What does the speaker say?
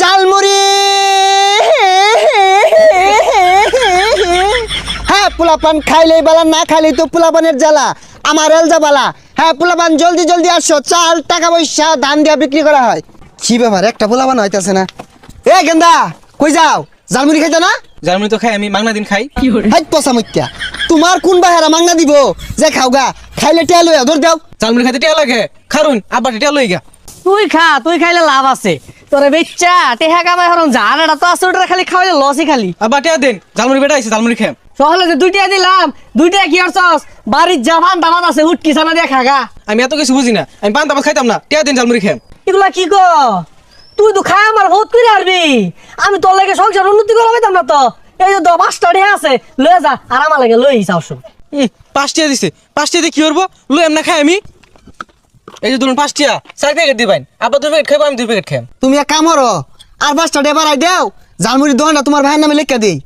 জালমুড়ি হ্যাঁ পোলাপান খাইলেই বালা না খাইলেই তো পোলাপানের জ্বালা আমার এলজা বালা হ্যাঁ পোলাপান জলদি জলদি আসো চাল টাকা পয়সা ধান দিয়া বিক্রি করা হয় কি ব্যাপার একটা পোলাপান হইতাছে না এ গেন্দা কই যাও জালমুড়ি খাইতো না জার্মানি তো খাই আমি মাংনা দিন খাই হাইট পচা মইত্যা তোমার কোন বাহেরা মাংনা দিব যে খাওগা খাইলে টেয়া লইয়া ধর দাও জার্মানি খাইতে টিয়া লাগে খারুন আবার টিয়া লই গা তুই খাইলে লাভ আছে তোরে বেচ্চা টেহা কামাই হরম জান এটা তো আছে ওটা খালি খাওয়াইলে লসই খালি আবার টিয়া দেন জার্মানি বেটা আইছে জার্মানি খাম সহলে যে দুইটা দিলাম দুইটা কি করছস বাড়ির জামান দামাত আছে হুটকি সানা দিয়ে খাগা আমি এত কিছু বুঝি না আমি পান দাবাত খাইতাম না টিয়া দিন জার্মানি খাম এগুলা কি গো তুই তো খাই আমার বহুত করে আরবি আমি তোর লাগে সংসার উন্নতি করা পাইতাম না তো এই যে 5টা ঢে আছে লয়ে যা আর আমার লাগে লই যাও সব 5 টিয়া দিছে 5 টিয়া দিয়ে কি করবো লই এমনা খাই আমি এই যে ধরুন 5 টিয়া 4 প্যাকেট দিবেন আবার 2 প্যাকেট খাইবো আমি 2 প্যাকেট খাম তুমি এক কাম করো আর 5টা ডে বাড়াই দাও জালমুড়ির দোকানটা তোমার ভাইয়ের নামে লিখে দেই